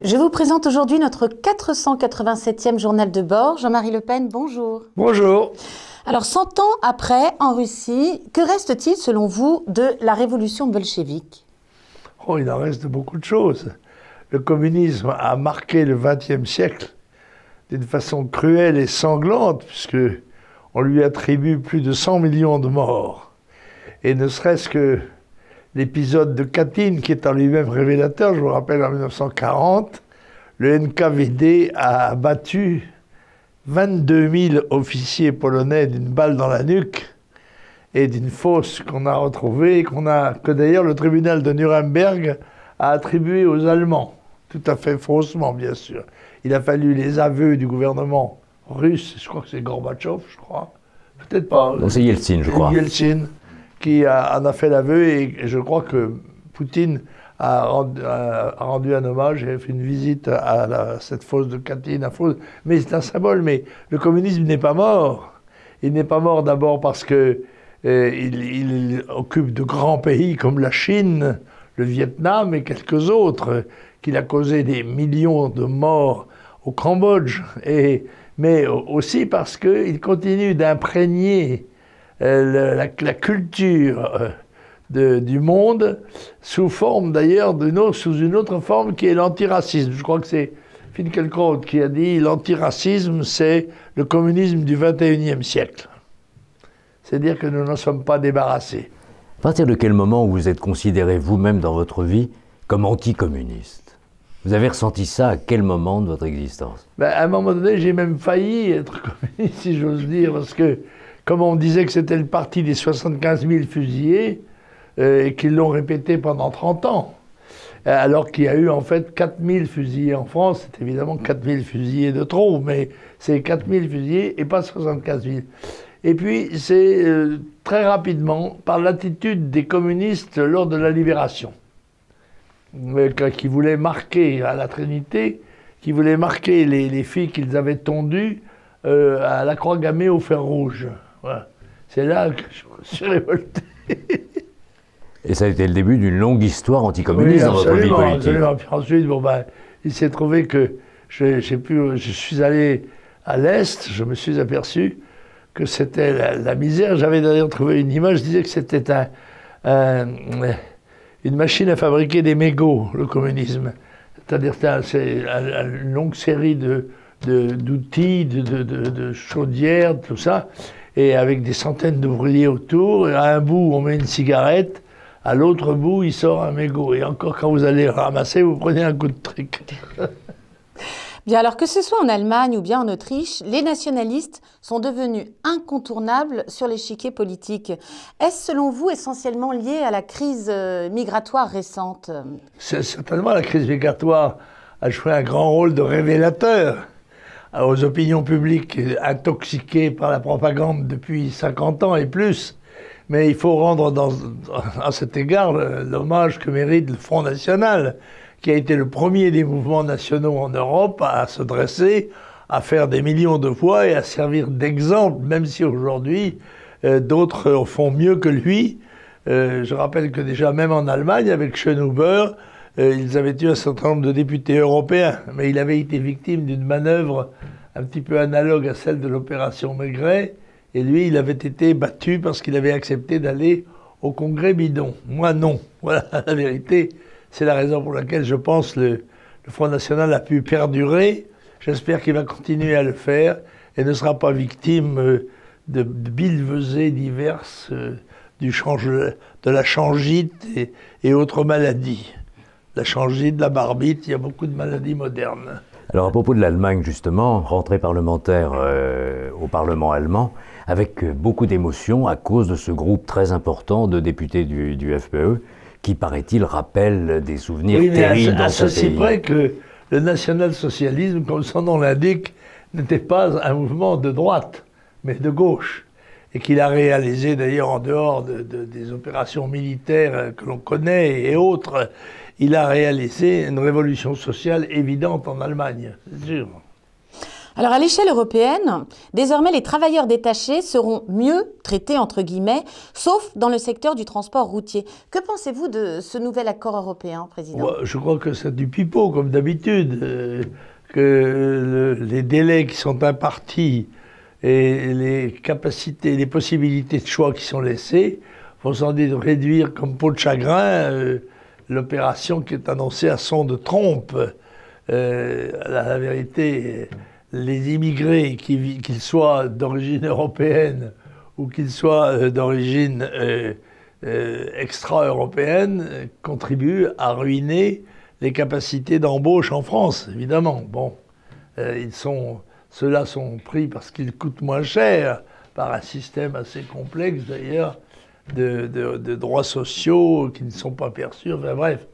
Je vous présente aujourd'hui notre 487e journal de bord. Jean-Marie Le Pen, bonjour. Bonjour. Alors, 100 ans après, en Russie, que reste-t-il selon vous de la révolution bolchevique? Oh, il en reste beaucoup de choses. Le communisme a marqué le XXe siècle d'une façon cruelle et sanglante, puisque on lui attribue plus de 100 millions de morts. Et ne serait-ce que l'épisode de Katyn, qui est en lui-même révélateur, je vous rappelle, en 1940, le NKVD a abattu 22 000 officiers polonais d'une balle dans la nuque et d'une fosse qu'on a retrouvée, que d'ailleurs le tribunal de Nuremberg a attribué aux Allemands, tout à fait faussement, bien sûr. Il a fallu les aveux du gouvernement russe, je crois que c'est Gorbatchev, je crois, peut-être pas. Non, c'est Yeltsin, je crois. Yeltsin, qui en a fait l'aveu, et je crois que Poutine a rendu un hommage et a fait une visite à cette fosse de Katyn. Mais c'est un symbole, mais le communisme n'est pas mort. Il n'est pas mort d'abord parce que il occupe de grands pays comme la Chine, le Vietnam et quelques autres, qu'il a causé des millions de morts au Cambodge, mais aussi parce qu'il continue d'imprégner la culture du monde sous forme d'ailleurs sous une autre forme qui est l'antiracisme. Je crois que c'est Finkielkraut qui a dit l'antiracisme c'est le communisme du XXIe siècle. C'est-à-dire que nous n'en sommes pas débarrassés. À partir de quel moment vous êtes considéré vous-même dans votre vie comme anticommuniste? Vous avez ressenti ça à quel moment de votre existence? À un moment donné, j'ai même failli être communiste, si j'ose dire, parce que comme on disait que c'était le parti des 75 000 fusillés, et qu'ils l'ont répété pendant 30 ans, alors qu'il y a eu en fait 4 000 fusillés en France. C'est évidemment 4 000 fusillés de trop, mais c'est 4 000 fusillés et pas 75 000. Et puis c'est très rapidement, par l'attitude des communistes lors de la Libération, qui voulaient marquer à la Trinité, qui voulaient marquer les filles qu'ils avaient tondues à la croix gammée au fer rouge. Voilà. C'est là que je me suis révolté. Et ça a été le début d'une longue histoire anticommuniste dans votre vie politique. Absolument. Puis ensuite, il s'est trouvé que je suis allé à l'Est, je me suis aperçu que c'était la misère. J'avais d'ailleurs trouvé une image, je disais que c'était une machine à fabriquer des mégots, le communisme. C'est-à-dire c'est une longue série d'outils, de chaudières, tout ça, et avec des centaines d'ouvriers autour. Et à un bout, on met une cigarette, à l'autre bout, il sort un mégot. Et encore, quand vous allez ramasser, vous prenez un coup de trick. Bien, alors que ce soit en Allemagne ou bien en Autriche, les nationalistes sont devenus incontournables sur l'échiquier politique. Est-ce, selon vous, essentiellement lié à la crise migratoire récente? Certainement, la crise migratoire a joué un grand rôle de révélateur aux opinions publiques intoxiquées par la propagande depuis 50 ans et plus. Mais il faut rendre à cet égard l'hommage que mérite le Front National, qui a été le premier des mouvements nationaux en Europe à se dresser, à faire des millions de voix et à servir d'exemple, même si aujourd'hui d'autres font mieux que lui. Je rappelle que déjà même en Allemagne, avec Schönhuber, ils avaient eu un certain nombre de députés européens, mais il avait été victime d'une manœuvre un petit peu analogue à celle de l'opération Maigret, et lui, il avait été battu parce qu'il avait accepté d'aller au Congrès bidon. Moi, non. Voilà la vérité. C'est la raison pour laquelle je pense le Front National a pu perdurer. J'espère qu'il va continuer à le faire et ne sera pas victime de billevesées diverses, de la changite et autres maladies. La changite, la barbite, il y a beaucoup de maladies modernes. Alors à propos de l'Allemagne justement, rentrée parlementaire au Parlement allemand, avec beaucoup d'émotion à cause de ce groupe très important de députés du FPÖ, qui, paraît-il, rappelle des souvenirs terribles dans ce pays. À ceci près que le national-socialisme, comme son nom l'indique, n'était pas un mouvement de droite, mais de gauche. Et qu'il a réalisé d'ailleurs en dehors des opérations militaires que l'on connaît et autres, il a réalisé une révolution sociale évidente en Allemagne, c'est sûr. Alors à l'échelle européenne, désormais les travailleurs détachés seront mieux traités, entre guillemets, sauf dans le secteur du transport routier. Que pensez-vous de ce nouvel accord européen, Président? Je crois que c'est du pipeau, comme d'habitude, que les délais qui sont impartis et les capacités, les possibilités de choix qui sont laissées vont sans doute réduire comme peau de chagrin l'opération qui est annoncée à son de trompe. La vérité, les immigrés, qu'ils soient d'origine européenne ou qu'ils soient d'origine extra-européenne, contribuent à ruiner les capacités d'embauche en France, évidemment. Bon, ceux-là sont pris parce qu'ils coûtent moins cher, par un système assez complexe d'ailleurs, de droits sociaux qui ne sont pas perçus, enfin bref.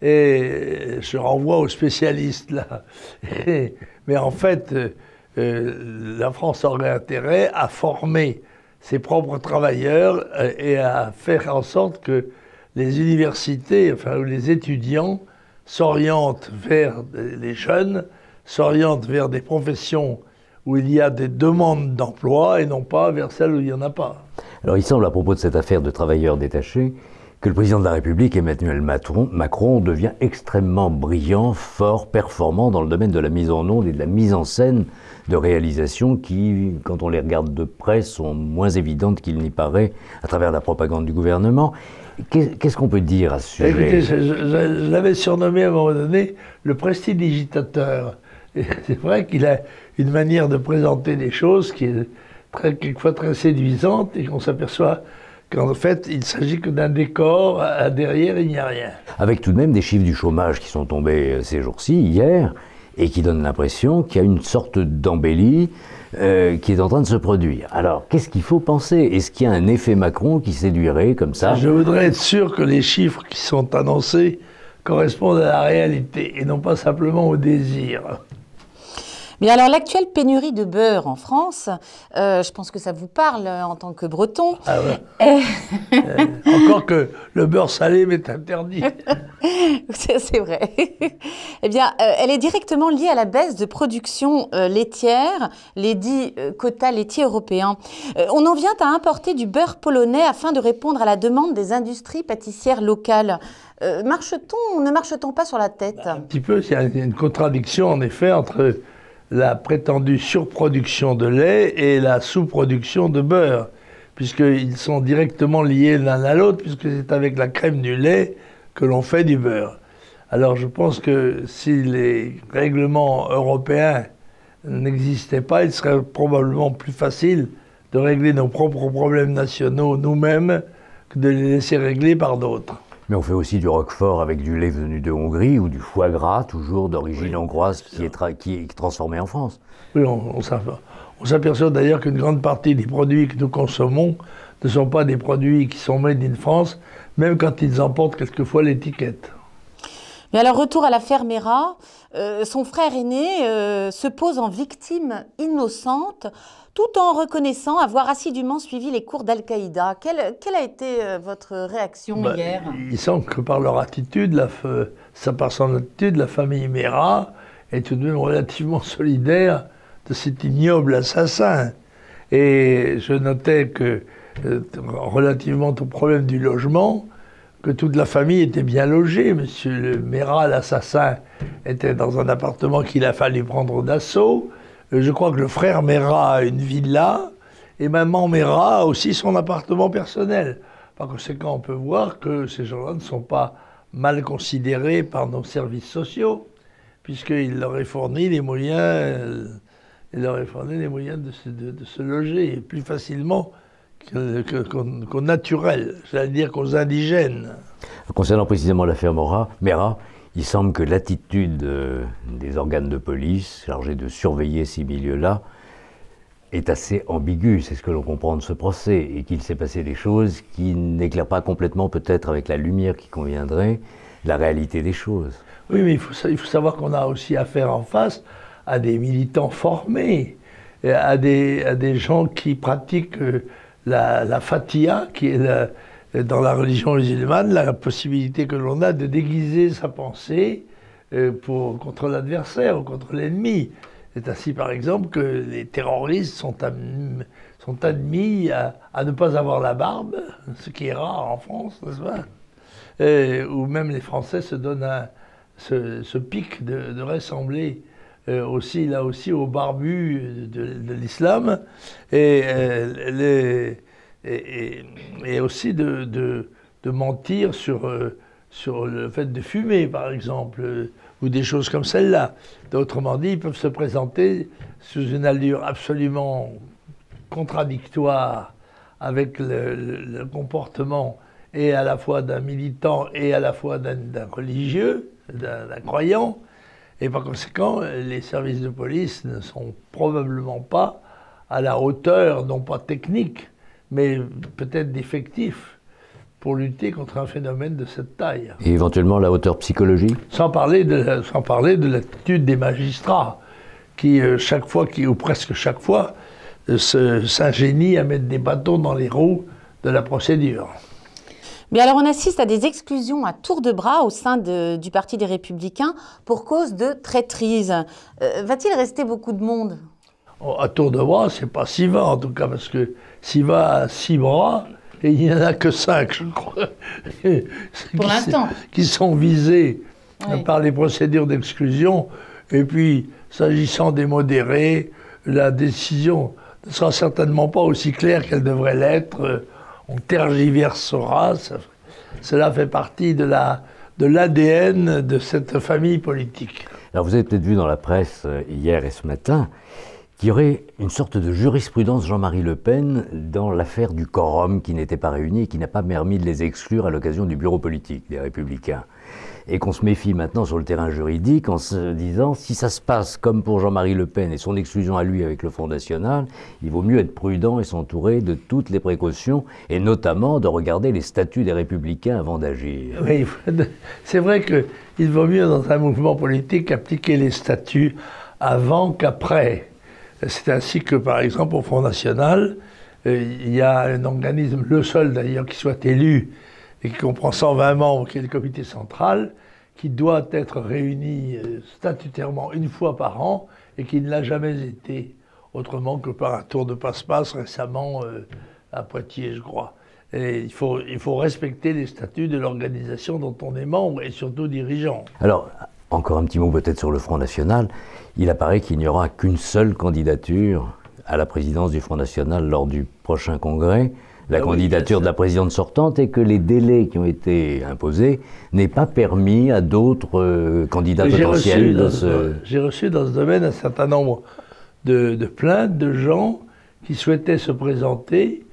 Et je renvoie aux spécialistes là. Mais en fait, la France aurait intérêt à former ses propres travailleurs et à faire en sorte que les universités, enfin les étudiants, s'orientent vers les jeunes, s'orientent vers des professions où il y a des demandes d'emploi et non pas vers celles où il n'y en a pas. Alors il semble à propos de cette affaire de travailleurs détachés que le président de la République, Emmanuel Macron, devient extrêmement brillant, fort, performant dans le domaine de la mise en onde et de la mise en scène de réalisations qui, quand on les regarde de près, sont moins évidentes qu'il n'y paraît à travers la propagande du gouvernement. Qu'est-ce qu'on peut dire à ce sujet? Écoutez, je l'avais surnommé à un moment donné le prestidigitateur. C'est vrai qu'il a une manière de présenter les choses qui est quelquefois très séduisante et qu'on s'aperçoit qu'en fait, il ne s'agit que d'un décor, derrière, il n'y a rien. Avec tout de même des chiffres du chômage qui sont tombés ces jours-ci, hier, et qui donnent l'impression qu'il y a une sorte d'embellie qui est en train de se produire. Alors, qu'est-ce qu'il faut penser? Est-ce qu'il y a un effet Macron qui séduirait comme ça? Je voudrais être sûr que les chiffres qui sont annoncés correspondent à la réalité et non pas simplement au désir. Mais alors, l'actuelle pénurie de beurre en France, je pense que ça vous parle en tant que Breton. Ah ouais. Encore que le beurre salé m'est interdit. C'est vrai. Eh bien, elle est directement liée à la baisse de production laitière, les dits quotas laitiers européens. On en vient à importer du beurre polonais afin de répondre à la demande des industries pâtissières locales. Ne marche-t-on pas sur la tête? Un petit peu, il y a une contradiction en effet entre la prétendue surproduction de lait et la sous-production de beurre, puisqu'ils sont directement liés l'un à l'autre, puisque c'est avec la crème du lait que l'on fait du beurre. Alors je pense que si les règlements européens n'existaient pas, il serait probablement plus facile de régler nos propres problèmes nationaux nous-mêmes que de les laisser régler par d'autres. Mais on fait aussi du roquefort avec du lait venu de Hongrie ou du foie gras, toujours d'origine hongroise, qui est transformé en France. Oui, on s'aperçoit d'ailleurs qu'une grande partie des produits que nous consommons ne sont pas des produits qui sont made in France, même quand ils en portent quelquefois l'étiquette. Mais alors, retour à l'affaire Mera, son frère aîné se pose en victime innocente, tout en reconnaissant avoir assidûment suivi les cours d'Al-Qaïda. Quelle a été votre réaction hier? Il semble que par leur attitude, par son attitude, la famille Mera est tout de même relativement solidaire de cet ignoble assassin. Et je notais que, relativement au problème du logement, que toute la famille était bien logée. Monsieur Mera, l'assassin, était dans un appartement qu'il a fallu prendre d'assaut. Je crois que le frère Mera a une villa et maman Mera a aussi son appartement personnel. Par conséquent, on peut voir que ces gens-là ne sont pas mal considérés par nos services sociaux, puisqu'ils leur aient fourni les moyens, de se loger plus facilement qu'aux naturels, c'est-à-dire qu'aux indigènes. Concernant précisément l'affaire Mera, il semble que l'attitude des organes de police chargés de surveiller ces milieux-là est assez ambiguë, c'est ce que l'on comprend de ce procès, et qu'il s'est passé des choses qui n'éclairent pas complètement, peut-être avec la lumière qui conviendrait, la réalité des choses. Oui, mais il faut savoir qu'on a aussi affaire en face à des militants formés, à des gens qui pratiquent la fatiha, qui est dans la religion musulmane, la possibilité que l'on a de déguiser sa pensée contre l'adversaire ou contre l'ennemi. C'est ainsi, par exemple, que les terroristes sont admis à ne pas avoir la barbe, ce qui est rare en France, n'est-ce pas? Ou même les Français se donnent ce pic de ressembler aussi, là aussi, aux barbus de l'islam, et aussi de mentir sur le fait de fumer, par exemple, ou des choses comme celle-là. Autrement dit, ils peuvent se présenter sous une allure absolument contradictoire avec le comportement et à la fois d'un militant et à la fois d'un religieux, d'un croyant. Et par conséquent, les services de police ne sont probablement pas à la hauteur, non pas technique, mais peut-être d'effectifs pour lutter contre un phénomène de cette taille. Et éventuellement la hauteur psychologique? Sans parler de l'attitude des magistrats, qui chaque fois, ou presque chaque fois, s'ingénient à mettre des bâtons dans les roues de la procédure. Mais alors on assiste à des exclusions à tour de bras au sein du Parti des Républicains pour cause de traîtrise. Va-t-il rester beaucoup de monde? À tour de bras, c'est pas Siva en tout cas, parce que Siva a 6 bras et il n'y en a que 5, je crois. Pour l'instant. Qui sont visés par les procédures d'exclusion. Et puis, s'agissant des modérés, la décision ne sera certainement pas aussi claire qu'elle devrait l'être. On tergiversera. Cela fait partie de l'ADN de cette famille politique. Alors vous avez peut-être vu dans la presse hier et ce matin qu'il y aurait une sorte de jurisprudence Jean-Marie Le Pen dans l'affaire du quorum qui n'était pas réuni et qui n'a pas permis de les exclure à l'occasion du bureau politique des Républicains. Et qu'on se méfie maintenant sur le terrain juridique en se disant si ça se passe comme pour Jean-Marie Le Pen et son exclusion à lui avec le Front National, il vaut mieux être prudent et s'entourer de toutes les précautions et notamment de regarder les statuts des Républicains avant d'agir. Oui, c'est vrai qu'il vaut mieux dans un mouvement politique appliquer les statuts avant qu'après. C'est ainsi que, par exemple, au Front National, il y a un organisme, le seul d'ailleurs qui soit élu, et qui comprend 120 membres, qui est le comité central, qui doit être réuni statutairement une fois par an, et qui ne l'a jamais été, autrement que par un tour de passe-passe récemment à Poitiers, je crois. Et il faut respecter les statuts de l'organisation dont on est membre, et surtout dirigeant. Alors, encore un petit mot peut-être sur le Front National. Il apparaît qu'il n'y aura qu'une seule candidature à la présidence du Front National lors du prochain congrès, la candidature de la présidente sortante, et que les délais qui ont été imposés n'aient pas permis à d'autres candidats potentiels J'ai reçu dans ce domaine un certain nombre de plaintes de gens qui souhaitaient se présenter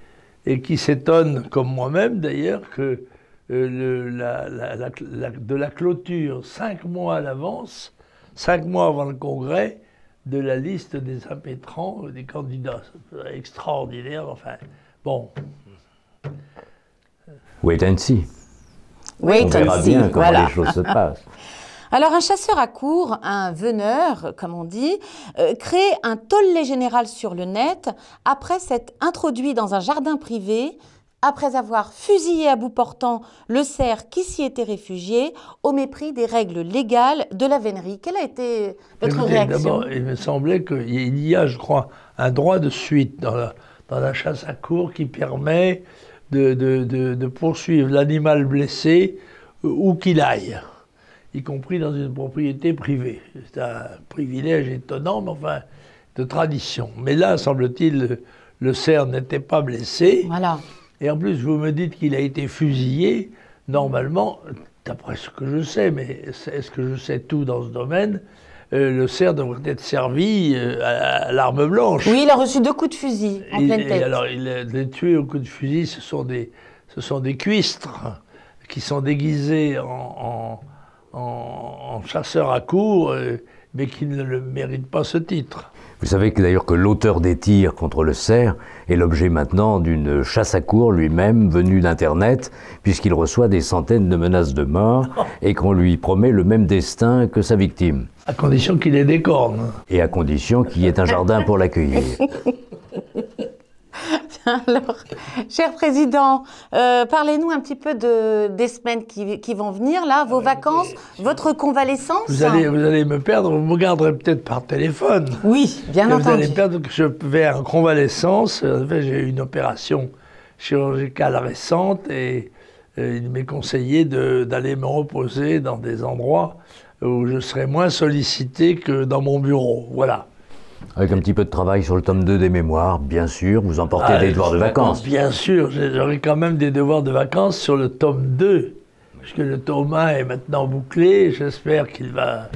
et qui s'étonnent, comme moi-même d'ailleurs, que de la clôture 5 mois à l'avance, 5 mois avant le congrès, de la liste des impétrants, des candidats. C'est extraordinaire, enfin, bon. Wait and see. Wait on verra and see, bien comment voilà. les choses se passent. Alors un chasseur à courre, un veneur, comme on dit, crée un tollé général sur le net après s'être introduit dans un jardin privé, après avoir fusillé à bout portant le cerf qui s'y était réfugié, au mépris des règles légales de la vénerie. Quelle a été votre réaction? D'abord, il me semblait qu'il y a, je crois, un droit de suite dans la chasse à courre qui permet de poursuivre l'animal blessé où qu'il aille, y compris dans une propriété privée. C'est un privilège étonnant, mais enfin, de tradition. Mais là, semble-t-il, le cerf n'était pas blessé. Voilà. Et en plus, vous me dites qu'il a été fusillé. Normalement, d'après ce que je sais, mais est-ce que je sais tout dans ce domaine, le cerf devrait être servi à l'arme blanche. Oui, il a reçu 2 coups de fusil en pleine tête. Alors, les tués au coup de fusil, ce sont des cuistres qui sont déguisés en chasseurs à courre, mais qui ne le méritent pas ce titre. Vous savez d'ailleurs que l'auteur des tirs contre le cerf est l'objet maintenant d'une chasse à courre lui-même venue d'Internet, puisqu'il reçoit des centaines de menaces de mort et qu'on lui promet le même destin que sa victime. À condition qu'il ait des cornes. Et à condition qu'il y ait un jardin pour l'accueillir. Alors, cher Président, parlez-nous un petit peu des semaines qui vont venir, là, vos vacances, votre convalescence. Vous allez me perdre, vous me garderez peut-être par téléphone. Oui, bien entendu. Vous allez me perdre, que je vais en convalescence. En fait, j'ai eu une opération chirurgicale récente et il m'est conseillé d'aller me reposer dans des endroits où je serai moins sollicité que dans mon bureau. Voilà. Avec un petit peu de travail sur le tome 2 des mémoires, bien sûr, vous emportez des devoirs de vacances. Bien sûr, j'aurai quand même des devoirs de vacances sur le tome 2, puisque le tome 1 est maintenant bouclé. J'espère qu'il va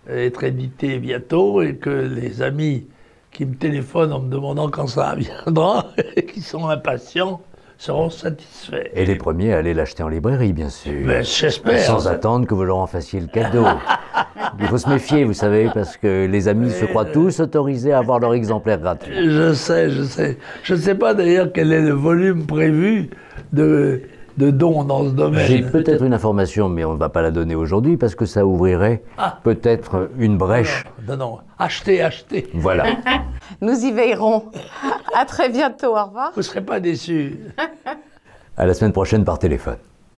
être édité bientôt et que les amis qui me téléphonent en me demandant quand ça viendra, qui sont impatients, seront satisfaits. Et les premiers à aller l'acheter en librairie, bien sûr. Mais j'espère. Sans attendre que vous leur en fassiez le cadeau. Il faut se méfier, vous savez, parce que les amis se croient tous autorisés à avoir leur exemplaire gratuit. Je sais. Je ne sais pas d'ailleurs quel est le volume prévu de dons dans ce domaine. J'ai peut-être une information, mais on ne va pas la donner aujourd'hui, parce que ça ouvrirait peut-être une brèche. Non. Achetez. Voilà. Nous y veillerons. À très bientôt, au revoir. Vous ne serez pas déçus. À la semaine prochaine par téléphone.